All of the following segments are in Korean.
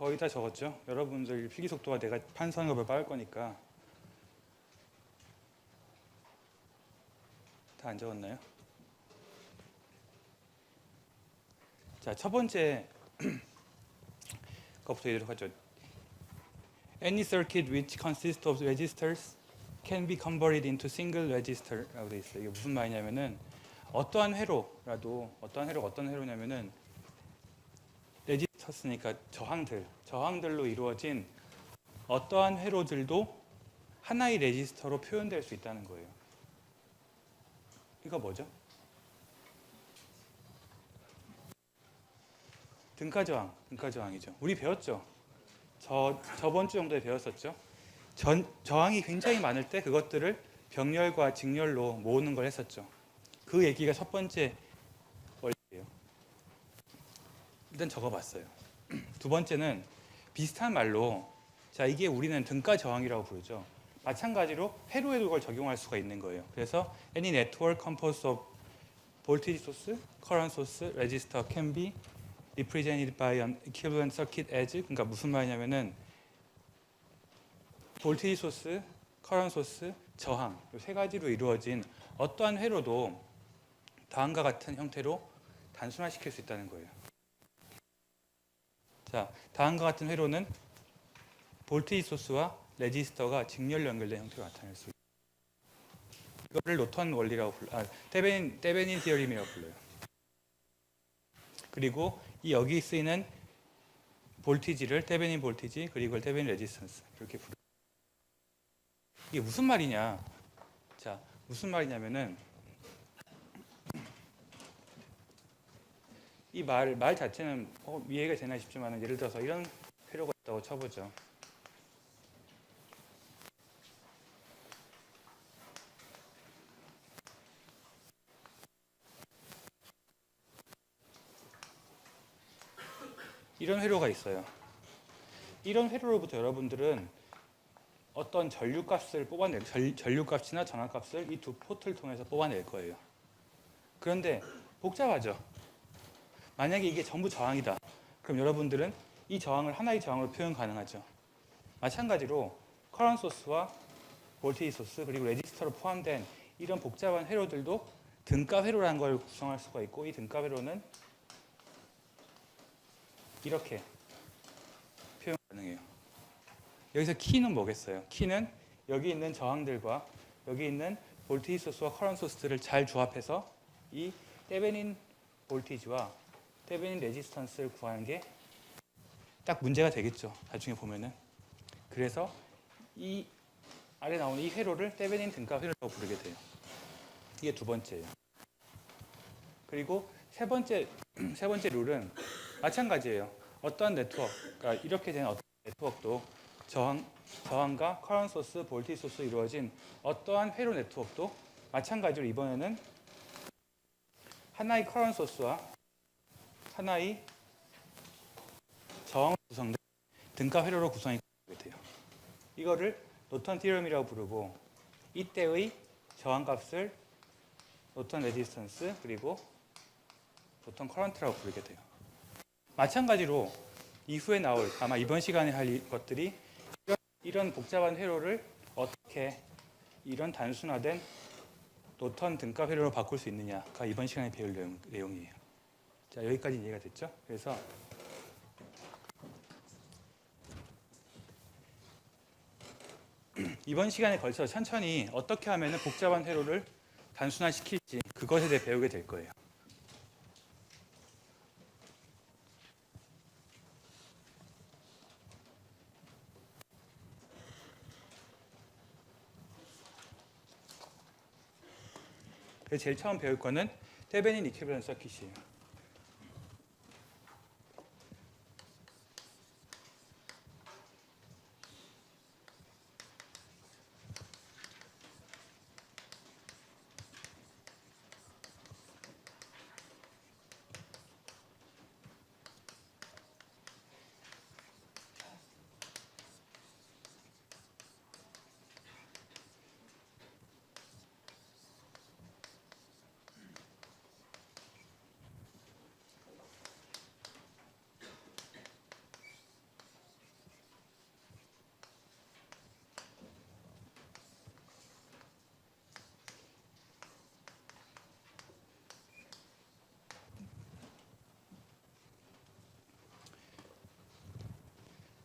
거의 다 적었죠? 여러분들 필기 속도가 내가 판서한 것보다 빠를 거니까 다 안 적었나요? 자, 첫 번째 거부터 얘기하도록 하죠. Any circuit which consists of registers can be converted into single register라고 돼 있어요. 이게 무슨 말이냐면은 어떠한 회로라도 어떤 회로냐면은 레지스터스니까 저항들로 이루어진 어떠한 회로들도 하나의 레지스터로 표현될 수 있다는 거예요. 이거 뭐죠? 등가저항이죠. 우리 배웠죠? 저번 주 정도에 배웠었죠? 저항이 굉장히 많을 때 그것들을 병렬과 직렬로 모으는 걸 했었죠. 그 얘기가 첫 번째 원리예요. 일단 적어봤어요. 두 번째는 비슷한 말로, 자, 이게 우리는 등가 저항이라고 부르죠. 마찬가지로 회로에도 이걸 적용할 수가 있는 거예요. 그래서 any network composed of voltage source, current source, resistor can be represented by an equivalent circuit as, 그러니까 무슨 말이냐면은 볼테이지 소스, 커런트 소스, 저항 이 세 가지로 이루어진 어떠한 회로도 다음과 같은 형태로 단순화시킬 수 있다는 거예요. 자, 다음과 같은 회로는 볼테이지 소스와 레지스터가 직렬 연결된 형태로 나타낼 수 있어요. 이거를 노턴 원리라고 불러요. 테베닌 디어림이라고 불러요. 그리고 이 여기 쓰이는 볼티지를 테베닌 볼티지 그리고 테베닌 레지스턴스 이렇게 부르요. 이게 무슨 말이냐? 자, 무슨 말이냐면은 이 말 자체는 이해가 되나 싶지만 예를 들어서 이런 회로가 있다고 쳐보죠. 이런 회로가 있어요. 이런 회로로부터 여러분들은 어떤 전류값을 전류값이나 전압값을 이 두 포트를 통해서 뽑아낼 거예요. 그런데 복잡하죠. 만약에 이게 전부 저항이다. 그럼 여러분들은 이 저항을 하나의 저항으로 표현 가능하죠. 마찬가지로 커런트 소스와 볼테이지 소스 그리고 레지스터로 포함된 이런 복잡한 회로들도 등가 회로라는 걸 구성할 수가 있고, 이 등가 회로는 이렇게 표현 가능해요. 여기서 키는 뭐겠어요? 키는 여기 있는 저항들과 여기 있는 볼테이지 소스와 커런트 소스들을 잘 조합해서 이 테베닌 볼티지와 테베닌 레지스턴스를 구하는 게 딱 문제가 되겠죠. 나중에 보면은. 그래서 이 아래 나오는 이 회로를 테베닌 등가 회로라고 부르게 돼요. 이게 두 번째예요. 그리고 세 번째 룰은 마찬가지예요. 어떠한 네트워크, 그러니까 이렇게 된 어떤 네트워크도 저항과 커런트 소스, 볼티지 소스로 이루어진 어떠한 회로 네트워크도 마찬가지로 이번에는 하나의 커런트 소스와 하나의 저항으로 구성된 등가 회로로 구성이 돼요. 이거를 노턴 티어럼이라고 부르고, 이때의 저항값을 노턴 레지스턴스 그리고 노턴 커런트라고 부르게 돼요. 마찬가지로 이후에 나올, 아마 이번 시간에 할 것들이 이런 복잡한 회로를 어떻게 이런 단순화된 노턴 등가 회로로 바꿀 수 있느냐가 이번 시간에 배울 내용이에요. 자, 여기까지 이해가 됐죠? 그래서 이번 시간에 걸쳐 천천히 어떻게 하면 복잡한 회로를 단순화시킬지 그것에 대해 배우게 될 거예요. 그래서 제일 처음 배울 거는 테베닌 이퀴밸런트 서킷이에요.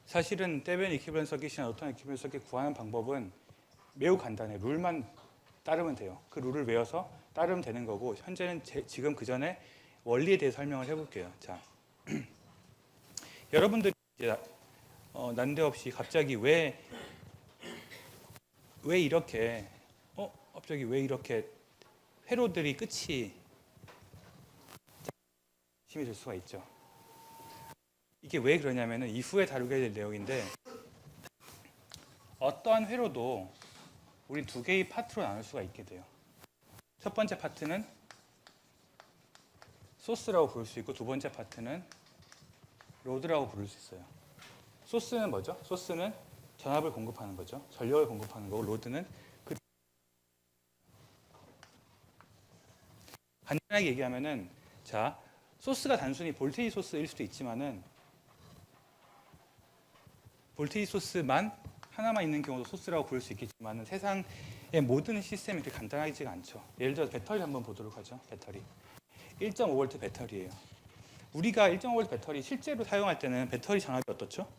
사실은 데비안 이퀴밸런트 서킷이나 노턴 이퀴밸런트 서킷 구하는 방법은 매우 간단해요. 룰만 따르면 돼요. 그 룰을 외워서 따르면 되는 거고, 현재는 지금 그 전에 원리에 대해 설명을 해볼게요. 자, 여러분들이 이제 난데없이 갑자기 왜 이렇게 갑자기 왜 이렇게 회로들이 끝이 힘이 들 수가 있죠. 이게 왜 그러냐면은 이후에 다루게 될 내용인데, 어떠한 회로도 우리 두 개의 파트로 나눌 수가 있게 돼요. 첫 번째 파트는 소스라고 부를 수 있고, 두 번째 파트는 로드라고 부를 수 있어요. 소스는 뭐죠? 소스는 전압을 공급하는 거죠. 전력을 공급하는 거고, 로드는 간단하게 얘기하면은, 자, 소스가 단순히 볼테이지 소스일 수도 있지만은, 볼테이지 소스만 하나만 있는 경우도 소스라고 부를 수 있겠지만은, 세상의 모든 시스템이 그렇게 간단하지가 않죠. 예를 들어서 배터리 한번 보도록 하죠. 배터리 1.5V 배터리예요. 우리가 1.5V 배터리 실제로 사용할 때는 배터리 전압이 어떻죠?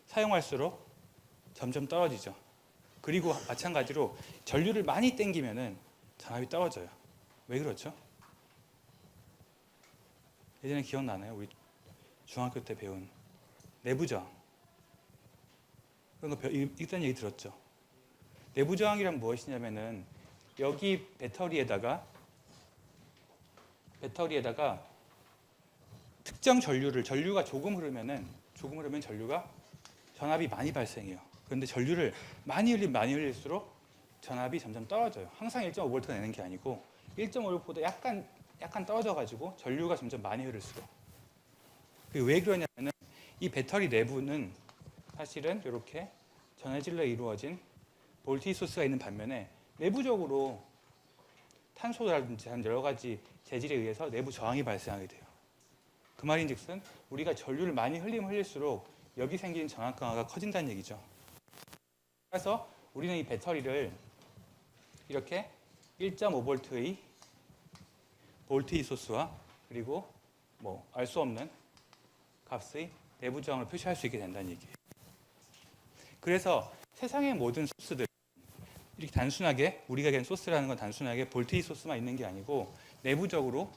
사용할수록 점점 떨어지죠. 그리고 마찬가지로 전류를 많이 땡기면은 전압이 떨어져요. 왜 그렇죠? 예전에 기억나나요? 우리 중학교 때 배운 내부 저항. 그런 거 일단 얘기 들었죠. 내부 저항이란 무엇이냐면은, 여기 배터리에다가 특정 전류가 조금 흐르면 전류가 전압이 많이 발생해요. 그런데 전류를 많이 흘릴수록 전압이 점점 떨어져요. 항상 1.5V가 내는 게 아니고 1.5V보다 약간 떨어져가지고 전류가 점점 많이 흐를수록. 왜 그러냐면은, 이 배터리 내부는 사실은 이렇게 전해질로 이루어진 볼테이지 소스가 있는 반면에, 내부적으로 탄소라든지 한 여러 가지 재질에 의해서 내부 저항이 발생하게 돼요. 그 말인즉슨 우리가 전류를 많이 흘릴수록 여기 생기는 전압 강화가 커진다는 얘기죠. 그래서 우리는 이 배터리를 이렇게 1.5V의 볼테이지 소스와, 그리고 뭐 알 수 없는 값의 내부 저항을 표시할 수 있게 된다는 얘기예요. 그래서 세상의 모든 소스들, 이렇게 단순하게 우리가 얘기하는 소스라는 건 단순하게 볼테이지 소스만 있는 게 아니고, 내부적으로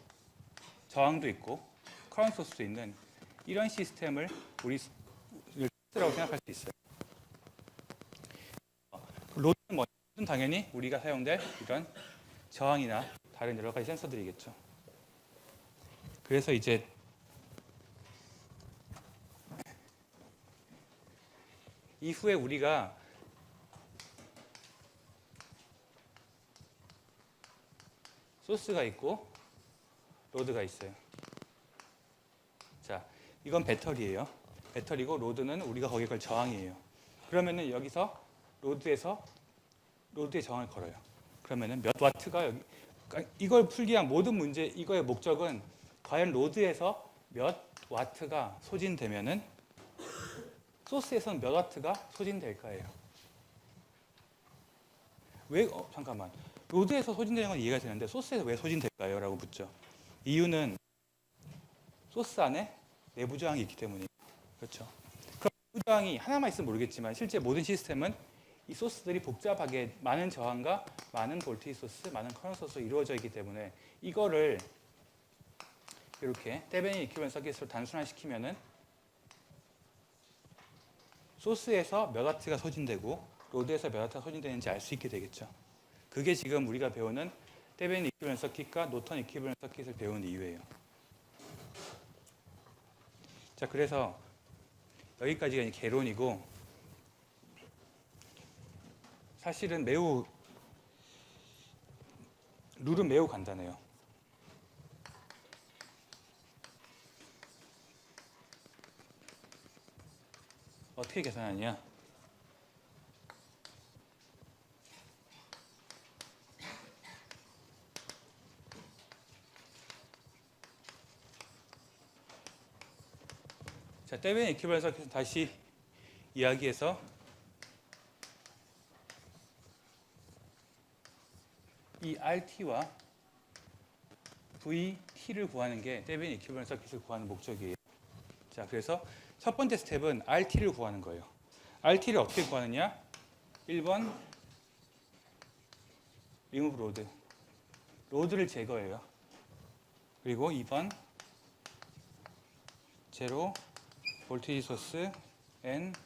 저항도 있고 커런트 소스도 있는 이런 시스템을 우리 소스라고 생각할 수 있어요. 로드는 당연히 우리가 사용될 이런 저항이나 다른 여러 가지 센서들이겠죠. 그래서 이제 이후에 우리가 소스가 있고 로드가 있어요. 자, 이건 배터리예요. 배터리고, 로드는 우리가 거기에 걸 저항이에요. 그러면은 여기서 로드의 저항을 걸어요. 그러면은 몇 와트가 여기, 그러니까 이걸 풀기 위한 모든 문제, 이거의 목적은 과연 로드에서 몇 와트가 소진되면은 소스에서는 몇 와트가 소진될까예요. 왜 잠깐만, 로드에서 소진되는 건 이해가 되는데 소스에서 왜 소진될까요? 라고 묻죠. 이유는 소스 안에 내부 저항이 있기 때문이에요. 그렇죠. 그럼 내부 저항이 하나만 있으면 모르겠지만, 실제 모든 시스템은 이 소스들이 복잡하게 많은 저항과 많은 볼테이지 소스, 많은 커런트 소스로 이루어져 있기 때문에, 이거를 이렇게 데비안 이퀴밸런트 서킷으로 단순화시키면은 소스에서 몇 와트가 소진되고 로드에서 몇 와트가 소진되는지 알 수 있게 되겠죠. 그게 지금 우리가 배우는 데비안 이퀴밸런트 서킷과 노턴 이퀴밸런트 서킷을 배우는 이유예요. 자, 그래서 여기까지가 이제 개론이고, 사실은 룰은 매우 간단해요. 어떻게 계산하느냐? 자, 데비안 이퀴밸런트 서킷은 다시 이야기해서, 이 RT와 VT를 구하는 게 데비안 이퀴밸런트 서킷을 구하는 목적이에요. 자, 그래서 첫 번째 스텝은 RT를 구하는 거예요. RT를 어떻게 구하느냐? 1번 remove load. 로드를 제거해요. 그리고 2번 제로 볼테이지 소스 and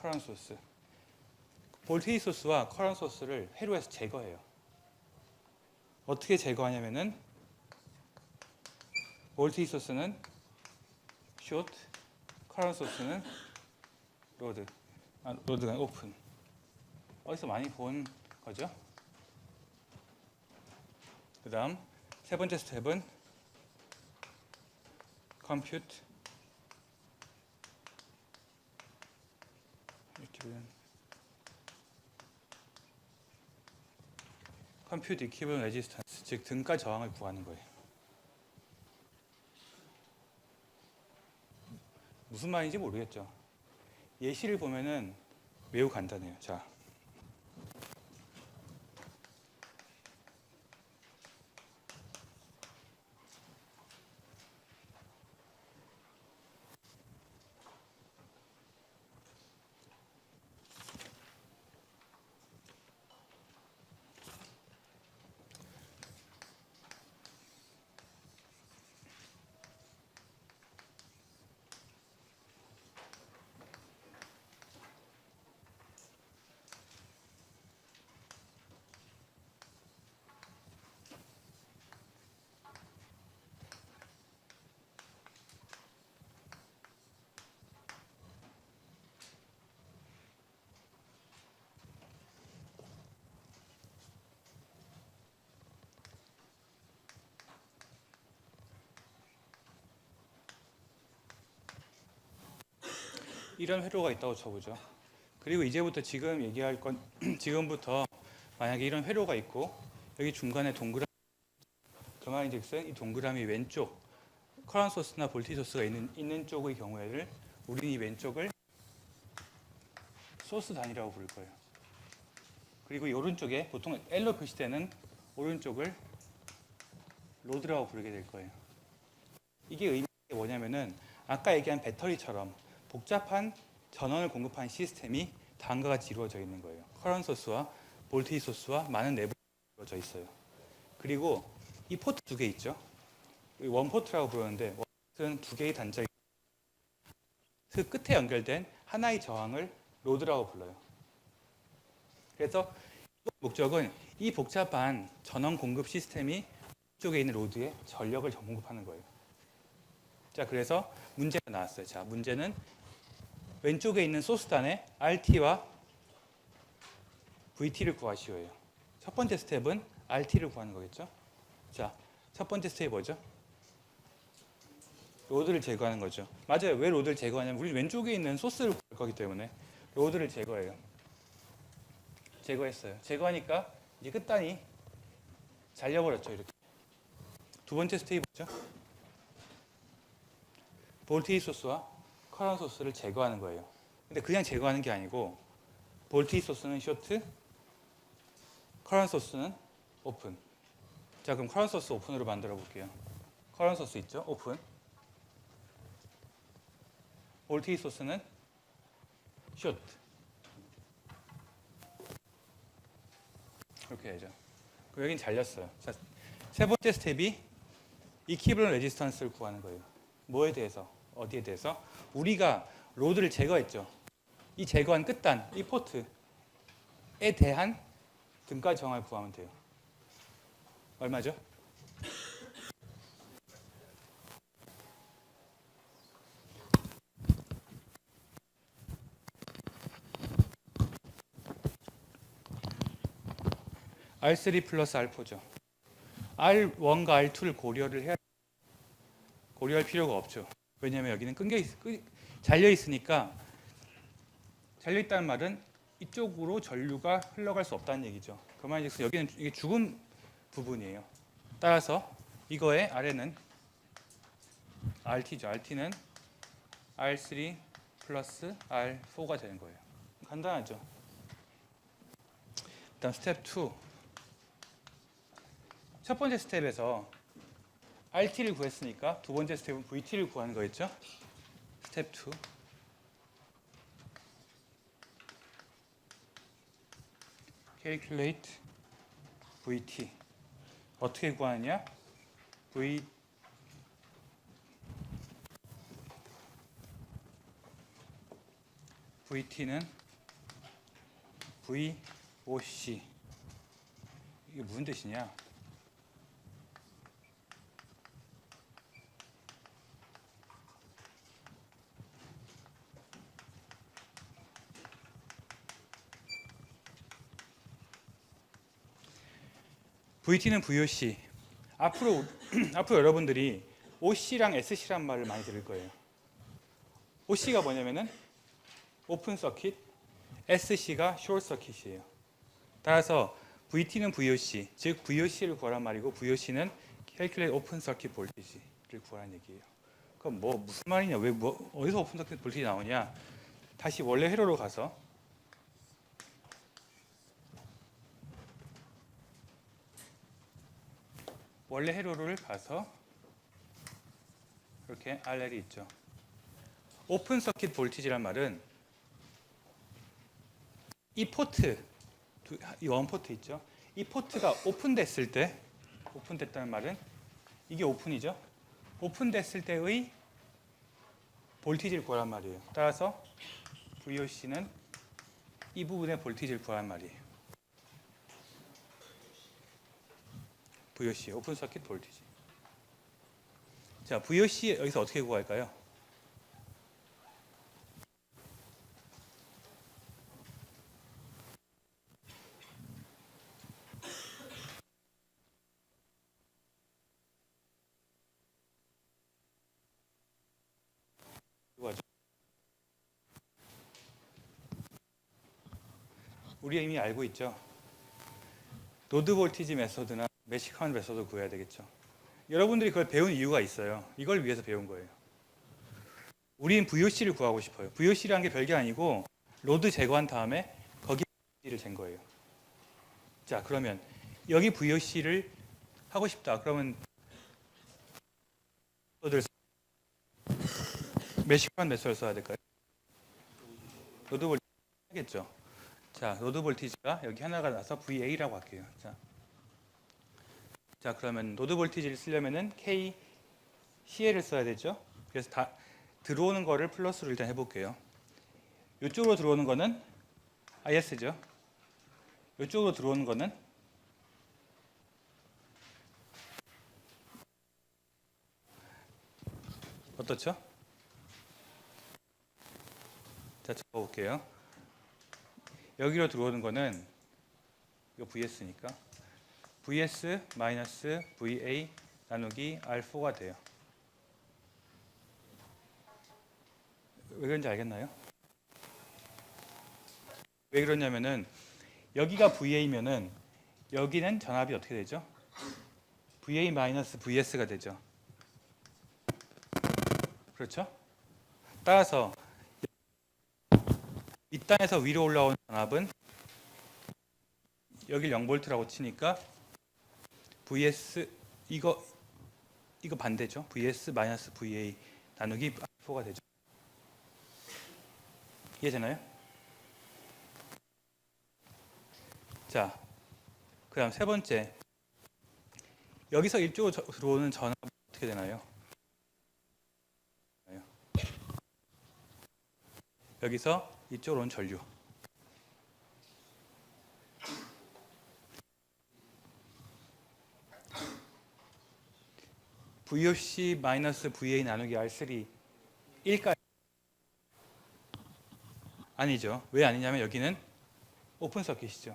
current source. 볼테이지 소스와 current source를 회로에서 제거해요. 어떻게 제거하냐면은 볼테이지 소스는 short, current source는 로드. 로드가 오픈. 어디서 많이 본 거죠? 그 다음 세 번째 스텝은 compute equivalent resistance, 즉 등가 저항을 구하는 거예요. 무슨 말인지 모르겠죠? 예시를 보면은 매우 간단해요. 자, 이런 회로가 있다고 쳐보죠. 그리고 이제부터 지금 얘기할 건 지금부터 만약에 이런 회로가 있고 여기 중간에 동그라미, 그 말인즉슨 이 동그라미 왼쪽 커런트 소스나 볼테이지 소스가 있는 쪽의 경우에는 우리는 이 왼쪽을 소스 단위라고 부를 거예요. 그리고 이 오른쪽에 보통 L로 표시되는 오른쪽을 로드라고 부르게 될 거예요. 이게 의미가 뭐냐면은 아까 얘기한 배터리처럼 복잡한 전원을 공급하는 시스템이 다음과 같이 이루어져 있는 거예요. 커런트 소스와 볼테이지 소스와 많은 내부가 이루어져 있어요. 그리고 이 포트 두 개 있죠. 원포트라고 부르는데 원포트는 두 개의 단자이 그 끝에 연결된 하나의 저항을 로드라고 불러요. 그래서 목적은 이 복잡한 전원 공급 시스템이 쪽에 있는 로드에 전력을 공급하는 거예요. 자, 그래서 문제가 나왔어요. 자, 문제는 왼쪽에 있는 소스단의 RT와 VT를 구하시오예요. 첫 번째 스텝은 RT를 구하는 거겠죠. 자, 첫 번째 스텝이 뭐죠? 로드를 제거하는 거죠. 맞아요. 왜 로드를 제거하냐면 우리 왼쪽에 있는 소스를 구할 거기 때문에 로드를 제거해요. 제거했어요. 제거하니까 이제 끝단이 잘려버렸죠. 이렇게. 두 번째 스텝이 뭐죠? 볼테이지 소스와 커런트 소스를 제거하는 거예요. 근데 그냥 제거하는 게 아니고 볼테이지 소스는 쇼트, 커런트 소스는 오픈. 자, 그럼 커런트 소스 오픈으로 만들어 볼게요. 커런트 소스 있죠? 오픈. 볼테이지 소스는 쇼트. 이렇게 되죠. 그럼 여긴 잘렸어요. 자, 세 번째 스텝이 이퀴벌런트 레지스턴스를 구하는 거예요. 뭐에 대해서? 어디에 대해서? 우리가 로드를 제거했죠. 이 제거한 끝단, 이 포트에 대한 등가 저항을 구하면 돼요. 얼마죠? R3 플러스 R4죠. R1과 R2를 고려할 필요가 없죠. 왜냐하면 여기는 잘려 있으니까, 잘려 있다는 말은 이쪽으로 전류가 흘러갈 수 없다는 얘기죠. 그 말인즉슨 여기는 이게 죽은 부분이에요. 따라서 이거의 아래는 RT죠. RT는 R3 플러스 R4가 되는 거예요. 간단하죠. 일단 스텝 2. 첫 번째 스텝에서 RT를 구했으니까 두 번째 스텝은 VT를 구하는 거겠죠. 스텝 스텝 2. calculate VT. 어떻게 구하느냐? VT는 VOC. 이게 무슨 뜻이냐? VT는 VOC. 앞으로 여러분들이 OC랑 SC란 말을 많이 들을 거예요. OC가 뭐냐면은 오픈 서킷, SC가 숏 서킷이에요. 따라서 VT는 VOC, 즉 VOC를 구하란 말이고 VOC는 calculate open circuit voltage를 구하라는 얘기예요. 그럼 뭐 무슨 말이냐? 왜 어디서 오픈 서킷 볼티지 나오냐? 다시 원래 회로로 가서 원래 회로를 가서 이렇게 RL이 있죠. 오픈 서킷 볼티지란 말은 이 포트, 이 원포트 있죠. 이 포트가 오픈됐을 때, 오픈됐다는 말은 이게 오픈이죠. 오픈됐을 때의 볼티지를 구하란 말이에요. 따라서 VOC는 이 부분의 볼티지를 구하란 말이에요. VOC, 오픈 서킷 볼티지. 자, VOC 여기서 어떻게 구할까요? 우리 이미 알고 있죠. 노드 볼티지 메소드나 매시 커런트 메소드 구해야 되겠죠. 여러분들이 그걸 배운 이유가 있어요. 이걸 위해서 배운 거예요. 우린 VOC를 구하고 싶어요. VOC라는 게 별게 아니고 로드 제거한 다음에 거기에 VOC를 잰 거예요. 자, 그러면 여기 VOC를 하고 싶다. 그러면 매시 커런트 메소드를 써야 될까요? 로드 볼티지 하겠죠. 자, 로드 볼티지가 여기 하나가 나서 VA라고 할게요. 자, 그러면 로드 볼티지를 쓰려면은 CL을 써야 되죠. 그래서 다 들어오는 거를 플러스로 일단 해볼게요. 이쪽으로 들어오는 거는 IS죠. 이쪽으로 들어오는 거는 어떻죠? 자, 적어볼게요. 여기로 들어오는 거는 이거 VS니까 VS 마이너스 VA 나누기 R4가 돼요. 왜 그런지 알겠나요? 왜 그러냐면은 여기가 VA면은 여기는 전압이 어떻게 되죠? VA 마이너스 VS가 되죠. 그렇죠? 따라서 밑단에서 위로 올라오는 전압은 여기 0V라고 치니까 VS 이거 반대죠. VS 마이너스 VA 나누기 R4가 되죠. 이해되나요? 자, 그 다음 세 번째. 여기서 이쪽으로 들어오는 전압이 어떻게 되나요? 여기서 이쪽으로 온 전류. VOC 마이너스 VA 나누기 R3 1까지 아니죠. 왜 아니냐면 여기는 오픈 서킷이죠.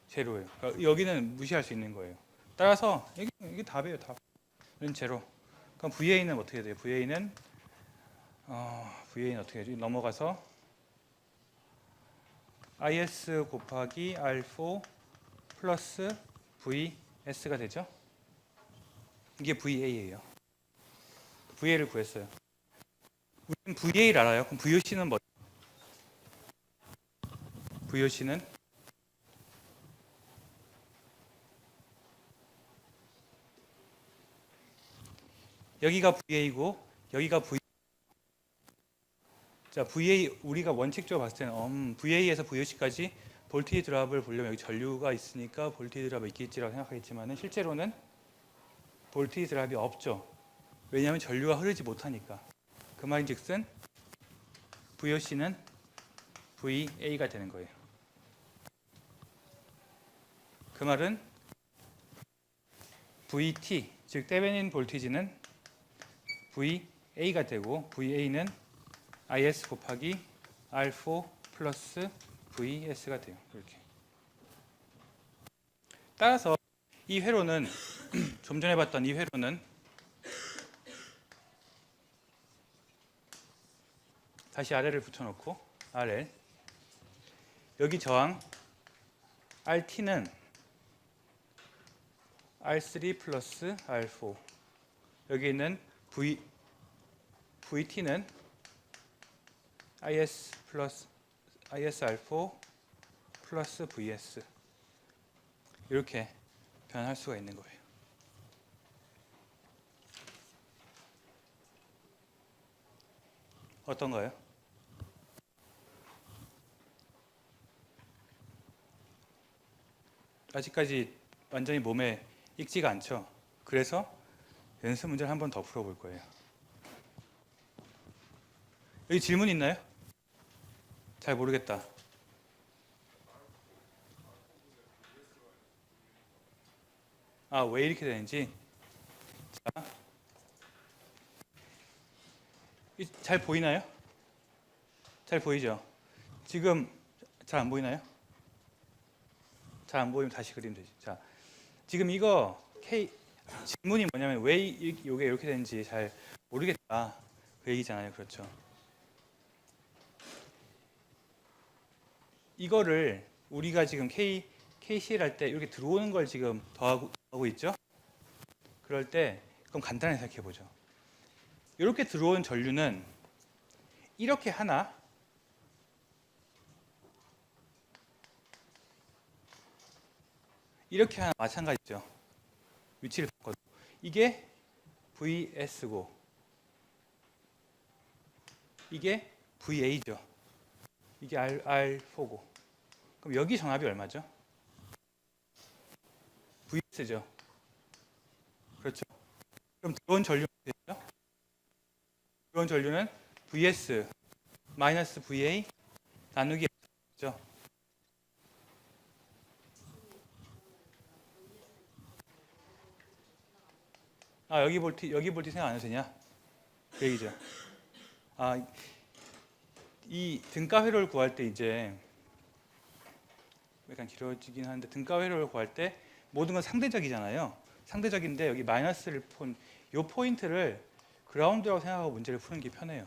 제로예요. 그러니까 여기는 무시할 수 있는 거예요. 따라서 이게 답이에요. 답은 제로. 그럼 VA는 어떻게 돼요? VA는 어떻게 해야지? 넘어가서 IS 곱하기 R4 플러스 VS가 되죠. 이게 VA예요. VA를 구했어요. 우리는 VA를 알아요. 그럼 VOC는 뭐? VOC는 여기가 VA고 여기가 V. 자, VA 우리가 원칙적으로 봤을 때는 VA에서 VOC까지 볼티지 드랍을 보려면 여기 전류가 있으니까 볼티지 드랍이 있겠지라고 생각하겠지만은 실제로는 볼티지 드랍이 없죠. 왜냐하면 전류가 흐르지 못하니까. 그 말인즉슨 VOC는 VA가 되는 거예요. 그 말은 VT, 즉 테베닌 볼티지는 VA가 되고 VA는 IS 곱하기 R4 플러스 VS가 돼요. 이렇게. 따라서 이 회로는 좀 전에 봤던 이 회로는 다시 RL을 붙여놓고 RL 여기 저항 RT는 R3 플러스 R4 여기 있는 VT는 IS 플러스 ISR4 플러스 VS 이렇게 변할 수가 있는 거예요. 어떤가요? 아직까지 완전히 몸에 익지가 않죠. 그래서 연습 문제를 한 번 더 풀어볼 거예요. 여기 질문 있나요? 잘 모르겠다. 아, 왜 이렇게 되는지. 자, 잘 보이나요? 잘 보이죠? 지금 잘 안 보이나요? 잘 안 보이면 다시 그리면 되지. 자, 지금 이거 질문이 뭐냐면 왜 이게 이렇게 되는지 잘 모르겠다. 그 얘기잖아요. 그렇죠? 이거를 우리가 지금 KCL 할 때 이렇게 들어오는 걸 지금 더하고 있죠? 그럴 때 그럼 간단하게 생각해 보죠. 이렇게 들어온 전류는 이렇게 하나 이렇게 하나 마찬가지죠. 위치를 바꿔도 이게 VS고 이게 VA죠. 이게 R4고 그럼 여기 전압이 얼마죠? VS죠. 그렇죠. 그럼 들어온 전류는 되죠? 들어온 전류는 VS 마이너스 VA 나누기 S죠. 아, 여기 볼티 생각 안 해도 되냐? 그 얘기죠. 아, 이 등가 회로를 구할 때 이제 약간 길어지긴 하는데 등가 회로를 구할 때 모든 건 상대적이잖아요. 상대적인데 여기 마이너스를 폰 요 포인트를 그라운드라고 생각하고 문제를 푸는 게 편해요.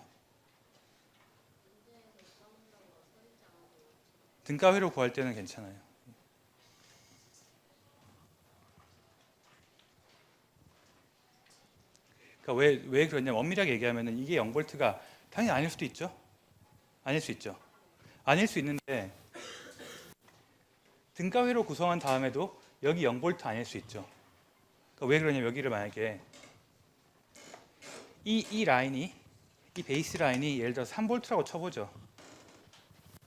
등가 회로 구할 때는 괜찮아요. 그러니까 왜 그러냐면 엄밀하게 얘기하면은 이게 0볼트가 당연히 아닐 수도 있죠. 아닐 수 있죠. 아닐 수 있는데 등가회로 구성한 다음에도 여기 0볼트 아닐 수 있죠. 그러니까 왜 그러냐면 여기를 만약에 이 라인이 이 베이스 라인이 예를 들어 3볼트라고 쳐보죠.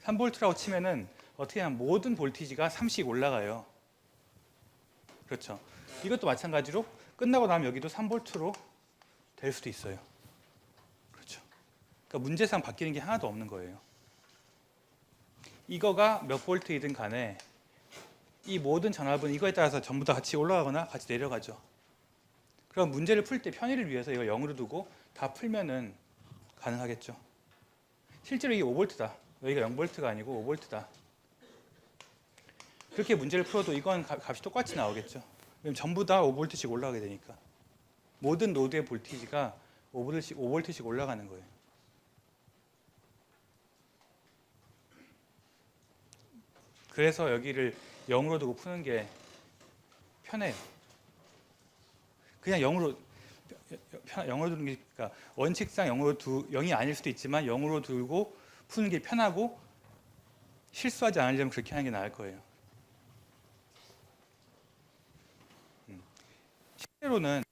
3볼트라고 치면은 어떻게 하면 모든 볼티지가 3씩 올라가요. 그렇죠. 이것도 마찬가지로 끝나고 나면 여기도 3볼트로 될 수도 있어요. 그렇죠. 그러니까 문제상 바뀌는 게 하나도 없는 거예요. 이거가 몇 볼트이든 간에 이 모든 전압은 이거에 따라서 전부 다 같이 올라가거나 같이 내려가죠. 그럼 문제를 풀 때 편의를 위해서 이걸 0으로 두고 다 풀면은 가능하겠죠. 실제로 이게 5볼트다. 여기가 0볼트가 아니고 5볼트다. 그렇게 문제를 풀어도 이건 값이 똑같이 나오겠죠. 왜냐면 전부 다 5볼트씩 올라가게 되니까. 모든 노드의 볼티지가 5볼트씩 올라가는 거예요. 그래서 여기를 0으로 두고 푸는 게 편해요. 그냥 0으로 두는 게 그러니까 원칙상 0이 아닐 수도 있지만 0으로 두고 푸는 게 편하고 실수하지 않으려면 그렇게 하는 게 나을 거예요. 실제로는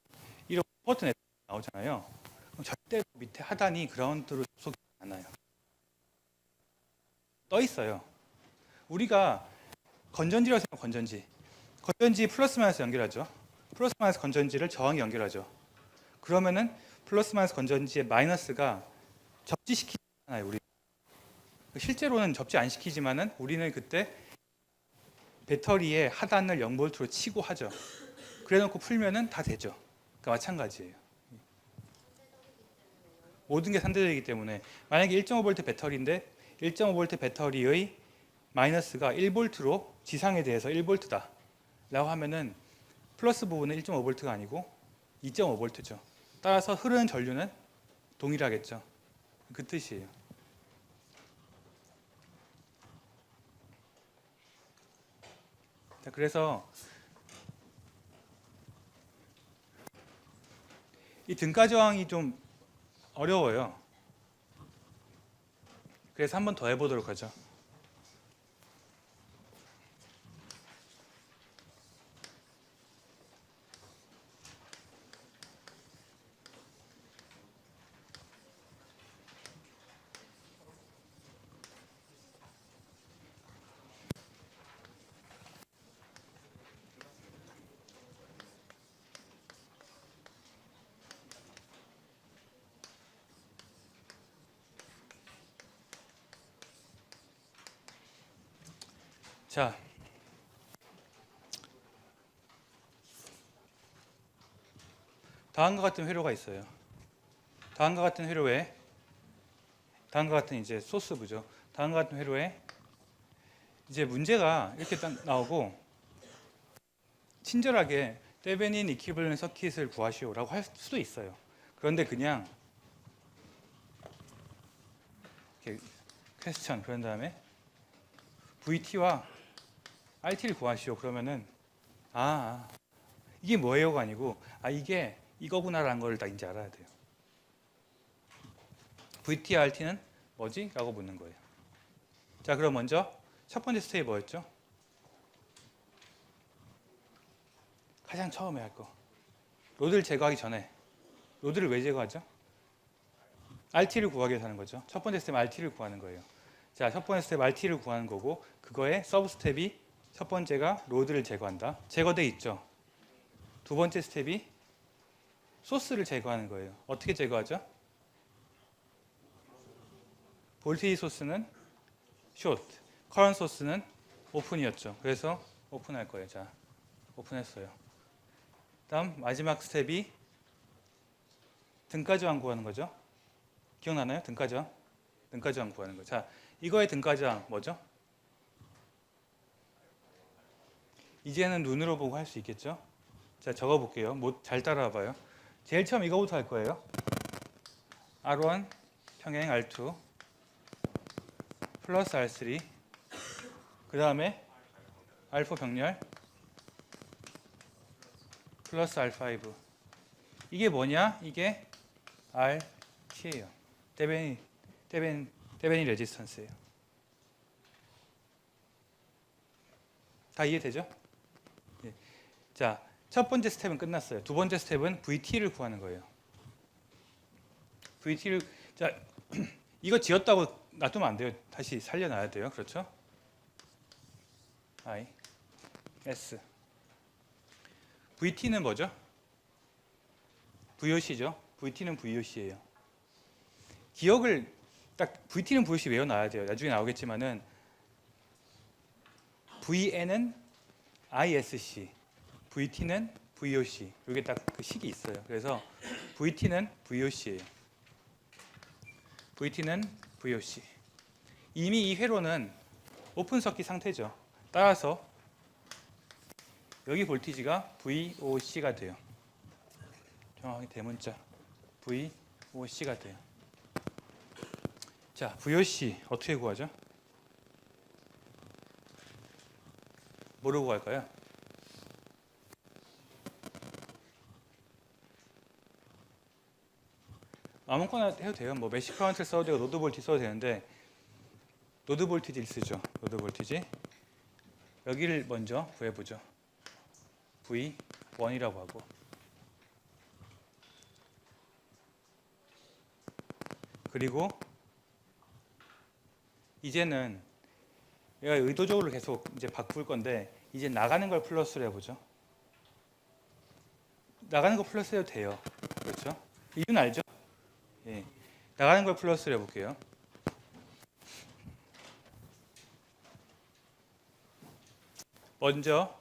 이런 버튼 나오잖아요. 그럼 절대 밑에 하단이 그라운드로 접속되지 않아요. 떠 있어요. 우리가 건전지라고 생각하면 건전지 플러스 마이너스 연결하죠. 플러스 마이너스 건전지를 저항에 연결하죠. 그러면은 플러스 마이너스 건전지의 마이너스가 접지시키잖아요. 우리 실제로는 접지 안 시키지만은 우리는 그때 배터리의 하단을 0볼트로 치고 하죠. 그래놓고 풀면은 다 되죠. 그러니까 마찬가지예요. 모든 게 산대적이기 때문에 만약에 1.5V 배터리인데 1.5V 배터리의 마이너스가 1볼트로 지상에 대해서 1볼트다 라고 하면은 플러스 부분은 1.5V가 아니고 2.5V죠. 따라서 흐르는 전류는 동일하겠죠. 그 뜻이에요. 자, 그래서 이 등가 저항이 좀 어려워요. 그래서 한 번 더 해보도록 하죠. 자, 다음과 같은 회로가 있어요. 다음과 같은 회로에 다음과 같은 이제 소스부죠. 다음과 같은 회로에 이제 문제가 이렇게 딱 나오고 친절하게 테베닌 이퀴벌런트 서킷을 구하시오라고 할 수도 있어요. 그런데 그냥 이렇게 퀘스천 그런 다음에 VT와 RT를 구하시오 그러면은 이게 뭐예요가 아니고 이게 이거구나라는 걸 다 이제 알아야 돼요. VT와 RT는 뭐지? 라고 묻는 거예요. 자, 그럼 먼저 첫 번째 스텝이 뭐였죠? 가장 처음에 할 거. 로드를 제거하기 전에. 로드를 왜 제거하죠? RT를 구하기 위해서 하는 거죠. 첫 번째 스텝 RT를 구하는 거예요. 자, 첫 번째 스텝 RT를 구하는 거고 그거의 서브 스텝이 첫 번째가 로드를 제거한다. 제거돼 있죠. 두 번째 스텝이 소스를 제거하는 거예요. 어떻게 제거하죠? 볼테이지 소스는 숏, 커런트 소스는 오픈이었죠. 그래서 오픈할 거예요. 자, 오픈했어요. 다음 마지막 스텝이 등가 저항 구하는 거죠. 기억나나요? 등가 저항 구하는 거. 자, 이거의 등가 저항 뭐죠? 이제는 눈으로 보고 할 수 있겠죠? 자, 적어볼게요. 잘 따라와봐요. 제일 처음 이거부터 할 거예요. R1 평행 R2 플러스 R3 그 다음에 R4 병렬 플러스 R5 이게 뭐냐? 이게 RT예요. 데베니 레지스턴스예요. 다 이해되죠? 예. 자, 첫 번째 스텝은 끝났어요. 두 번째 스텝은 VT를 구하는 거예요. VT를 자 이거 지었다고 놔두면 안 돼요. 다시 살려놔야 돼요. 그렇죠? I S VT는 뭐죠? VOC죠. VT는 VOC예요. 기억을 딱 VT는 VOC 외워놔야 돼요. 나중에 나오겠지만은 VN은 ISC, VT는 VOC. 이게 딱 그 식이 있어요. 그래서 VT는 VOC예요. VT는 VOC. 이미 이 회로는 오픈 서킷 상태죠. 따라서 여기 볼티지가 VOC가 돼요. 정확히 대문자 VOC가 돼요. 자, VOC 어떻게 구하죠? 뭐로 구할까요? 아무거나 해도 돼요. 뭐 메시 커런트를 써도 되고 노드 볼티지 써도 되는데 노드 볼티지를 쓰죠. 노드 볼티지. 여기를 먼저 구해보죠. V1이라고 하고 그리고 이제는 얘가 의도적으로 계속 이제 바꿀 건데 이제 나가는 걸 플러스로 해보죠. 나가는 거 플러스 해도 돼요. 그렇죠? 이유는 알죠? 예. 나가는 걸 플러스로 해볼게요. 먼저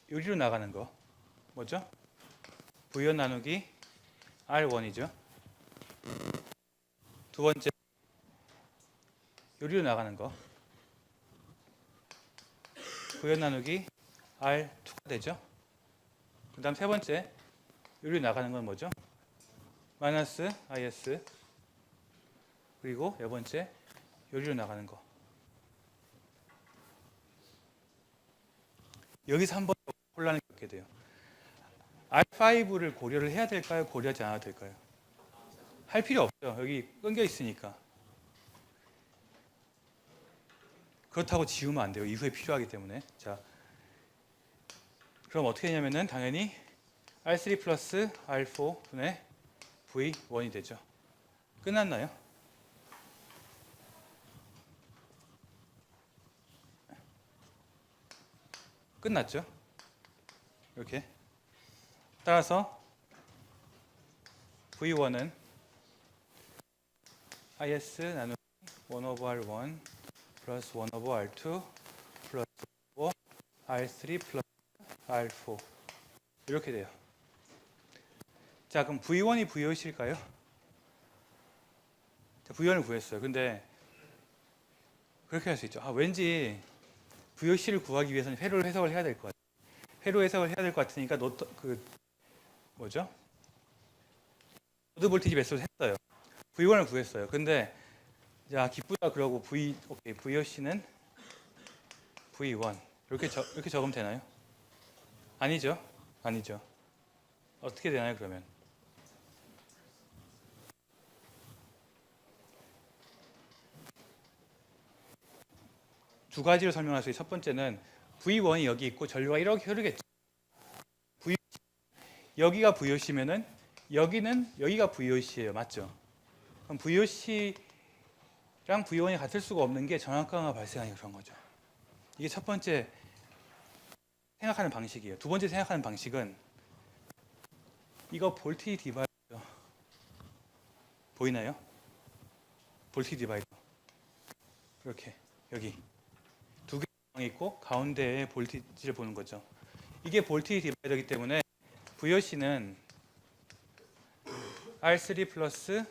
요리로 나가는 거 뭐죠? V1 나누기 R1이죠. 두 번째 요리로 나가는 거 V1 나누기 R2가 되죠. 그 다음 세 번째 요리로 나가는 건 뭐죠? 마이너스 IS 그리고 네 번째 요리로 나가는 거. 여기서 한번 혼란을 겪게 돼요. R5를 고려를 해야 될까요? 고려하지 않아도 될까요? 할 필요 없죠. 여기 끊겨 있으니까. 그렇다고 지우면 안 돼요. 이후에 필요하기 때문에. 자, 그럼 어떻게 되냐면은 당연히 R3 플러스 R4 분의 V1이 되죠. 끝났나요? 끝났죠? 이렇게. 따라서 V1은 IS 나누기 1 over R1 플러스 1 over R2 플러스 R3 플러스 R4 이렇게 돼요. 자, 그럼 V1이 V여일까요? V1을 구했어요. 근데 그렇게 할 수 있죠. 왠지 V여일을 구하기 위해서는 회로 해석을 해야 될 것 같아요. 회로 해석을 해야 될 것 같으니까 뭐죠? 노드 볼티지 매스를 했어요. V1을 구했어요. 근데 자, 기쁘다 그러고 V여씨는 V1 이렇게 적으면 되나요? 아니죠. 아니죠. 어떻게 되나요, 그러면? 두 가지로 설명할 수 있어요. 첫 번째는 V1이 여기 있고 전류가 이렇게 흐르겠죠. 여기가 VOC면은 여기가 VOC예요. 맞죠? 그럼 VOC랑 V1이 같을 수가 없는 게 정확강화 발생하니 그런 거죠. 이게 첫 번째 생각하는 방식이에요. 두 번째 생각하는 방식은 이거 볼티지 디바이더 보이나요? 볼티지 디바이더 이렇게 여기 두 개 있고 가운데에 볼티지를 보는 거죠. 이게 볼티지 디바이더이기 때문에 VOC는 R3 플러스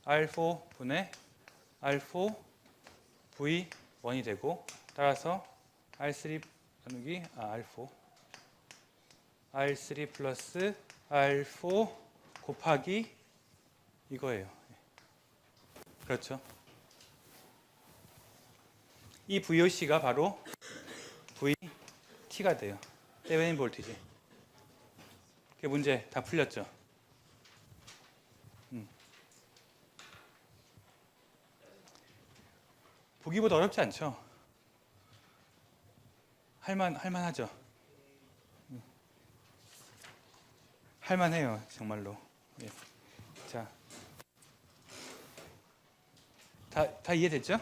R4 분의 R4 V1이 되고 따라서 R3 나누기 R4 R3 플러스 R4 곱하기 이거예요. 그렇죠? 이 VOC가 바로 VT가 돼요. 테베닌 볼티지. 그 문제 다 풀렸죠? 보기보다 어렵지 않죠? 할만하죠? 할만해요, 정말로. 예. 자, 다 이해됐죠?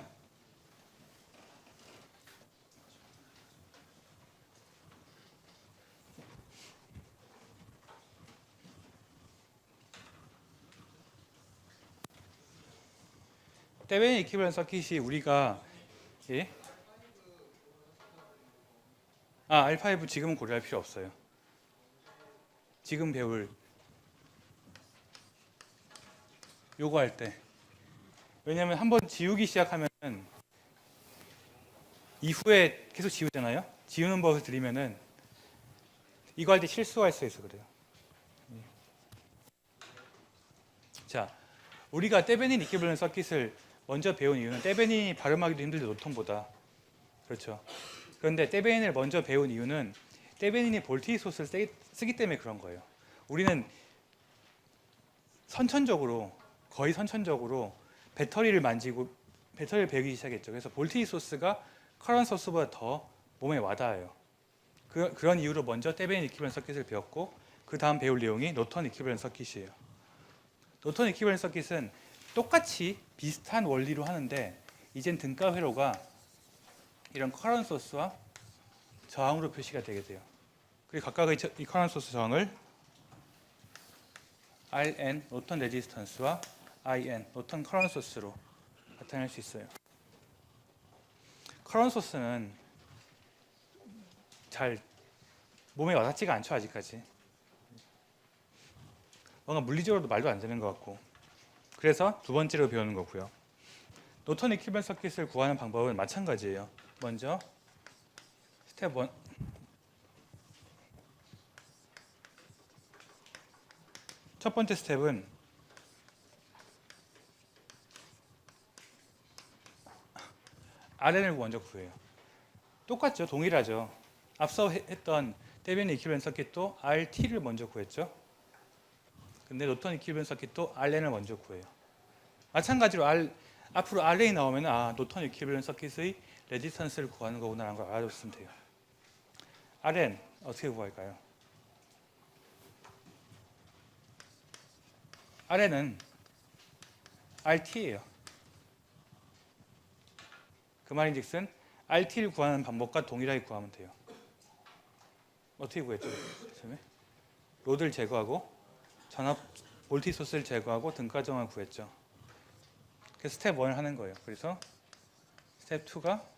테베닌 이퀴밸런트 서킷이 우리가 예? R5 지금은 고려할 필요 없어요. 지금 배울 요거 할 때. 왜냐면 한번 지우기 시작하면 이후에 계속 지우잖아요. 지우는 법을 드리면은 이거 할 때 실수할 수 있어 그래요. 자, 우리가 테베닌 이퀴밸런트 서킷을 먼저 배운 이유는 테베닌이 발음하기도 힘들죠, 노톤보다. 그렇죠. 그런데 테베닌을 먼저 배운 이유는 테베닌이 볼티지 소스를 쓰기 때문에 그런 거예요. 우리는 거의 선천적으로 배터리를 만지고 배터리를 배우기 시작했죠. 그래서 볼티지 소스가 커런트 소스보다 더 몸에 와닿아요. 그런 이유로 먼저 테베닌 이퀴밸런트 서킷을 배웠고 그 다음 배울 내용이 노턴 이퀴밸런트 서킷이에요. 노턴 이퀴밸런트 서킷은 똑같이 비슷한 원리로 하는데 이젠 등가 회로가 이런 커런트 소스와 저항으로 표시가 되게 돼요. 그리고 각각의 이 커런트 소스 저항을 Rn 노턴 레지스턴스와 In 노턴 커런트 소스로 나타낼 수 있어요. 커런트 소스는 잘 몸에 와닿지가 않죠, 아직까지. 뭔가 물리적으로도 말도 안 되는 것 같고. 그래서 두 번째로 배우는 거고요. 노턴 이퀴밸런트 서킷을 구하는 방법은 마찬가지예요. 먼저 스텝 1. 첫 번째 스텝은 RN을 먼저 구해요. 똑같죠, 동일하죠. 앞서 했던 데비안 이퀴밸런트 서킷도 RT를 먼저 구했죠. 근데 노턴 이퀴밸런트 서킷도 RN을 먼저 구해요. 마찬가지로 앞으로 RN이 나오면 노턴 이퀴밸런트 서킷의 레지스턴스를 구하는 거구나라는 걸 알아줬으면 돼요. RN 어떻게 구할까요? RN은 RT예요. 그 말인즉슨 RT를 구하는 방법과 동일하게 구하면 돼요. 어떻게 구했죠? 처음에 로드를 제거하고 전압 볼티 소스를 제거하고 등가정을 구했죠. 그래서 스텝 1을 하는 거예요. 그래서 스텝 2가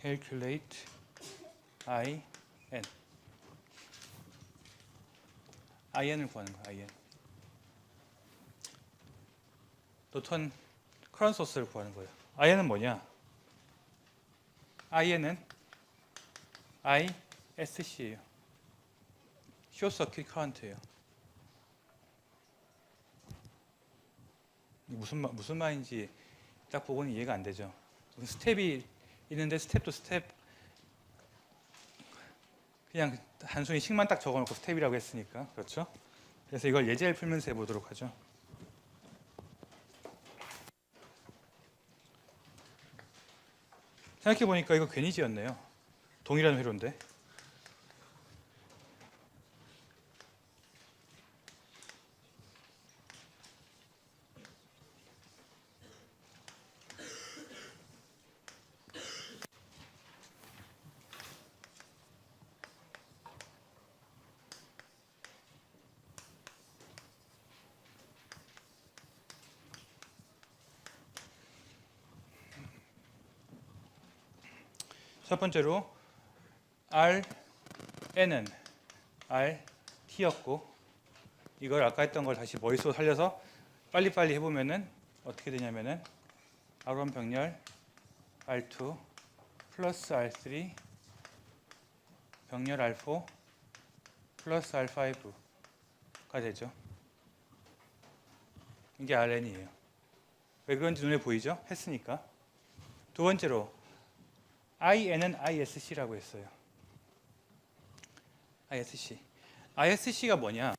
calculate IN. IN을 구하는 거예요. IN. 노턴 커런트 소스를 구하는 거예요. IN은 뭐냐? IN은 ISC예요. 숏 서킷 커런트예요. 무슨 말인지 딱 보고는 이해가 안 되죠. 스텝이 있는데 스텝도 스텝 그냥 단순히 식만 딱 적어놓고 스텝이라고 했으니까 그렇죠? 그래서 이걸 예제를 풀면서 해보도록 하죠. 생각해보니까 이거 괜히 지었네요. 동일한 회로인데. 첫 번째로 RN은 RT였고 이걸 아까 했던 걸 다시 머릿속으로 살려서 빨리빨리 해보면은 어떻게 되냐면은 R1 병렬 R2 플러스 R3 병렬 R4 플러스 R5가 되죠. 이게 RN이에요. 왜 그런지 눈에 보이죠? 했으니까. 두 번째로 IN은 ISC라고 했어요. ISC가 뭐냐?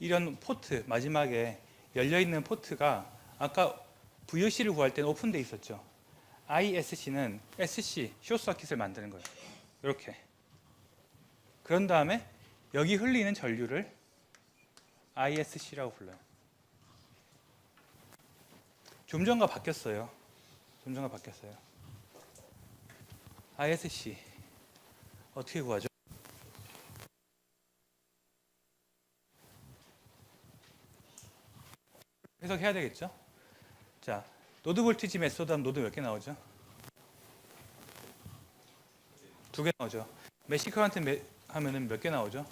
이런 포트 마지막에 열려있는 포트가 아까 VOC를 구할 때는 오픈되어 있었죠. ISC는 SC 숏서킷을 만드는 거예요. 이렇게. 그런 다음에 여기 흘리는 전류를 ISC라고 불러요. 좀 전과 바뀌었어요. ISC 어떻게 구하죠? 해석해야 되겠죠? 자, 노드 볼티지 메소드 하면 노드 몇 개 나오죠? 2개 나오죠. 메시 커런트 하면은 몇 개 나오죠?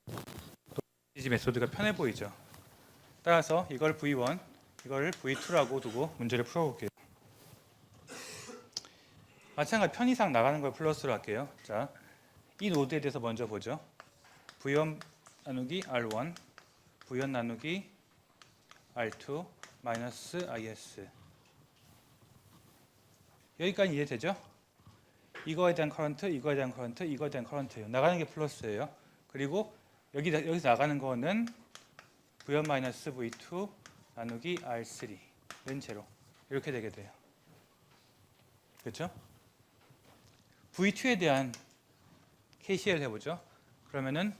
노드 볼티지 메소드가 편해 보이죠? 따라서 이걸 V1, 이걸 V2라고 두고 문제를 풀어볼게요. 마찬가지 편의상 나가는 걸 플러스로 할게요. 자, 이 노드에 대해서 먼저 보죠. V1 나누기 R1, V1 나누기 R2 마이너스 IS. 여기까지 이해되죠? 이거에 대한 커런트, 이거에 대한 커런트, 이거에 대한 커런트예요. 나가는 게 플러스예요. 그리고 여기서 나가는 거는 V1 마이너스 V2 나누기 R3 는 제로 이렇게 되게 돼요. 그렇죠? V2에 대한 KCL 해보죠. 그러면은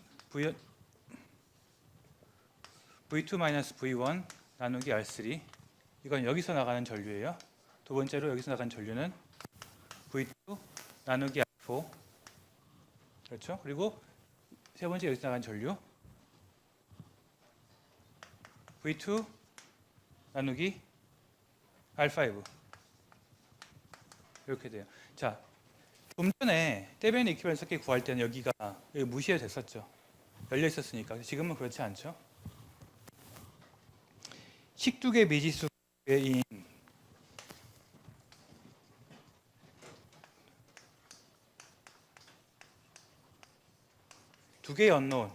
V2-V1 나누기 R3. 이건 여기서 나가는 전류예요. 두 번째로 여기서 나가는 전류는 V2 나누기 R4. 그렇죠? 그리고 세 번째 여기서 나가는 전류 V2 나누기 R5. 이렇게 돼요. 자, 좀 전에 때변 이퀴밸런스 서킷 구할 때는 여기가 여기 무시해도 됐었죠. 열려 있었으니까. 지금은 그렇지 않죠. 식두개 미지수인 두 개의 언노운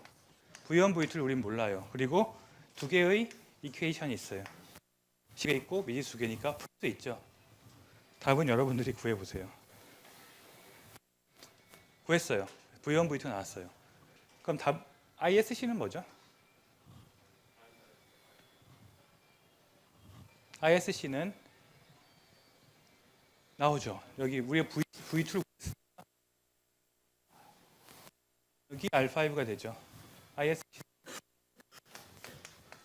V1, V2를 우린 몰라요. 그리고 두 개의 이퀘이션이 있어요. 집에 있고 미지수 두 개니까 풀 수 있죠. 답은 여러분들이 구해보세요. 구했어요. V1, V2 나왔어요. 그럼 답 ISC는 뭐죠? ISC는 나오죠. 여기 우리가 V2를 여기 R5가 되죠. ISC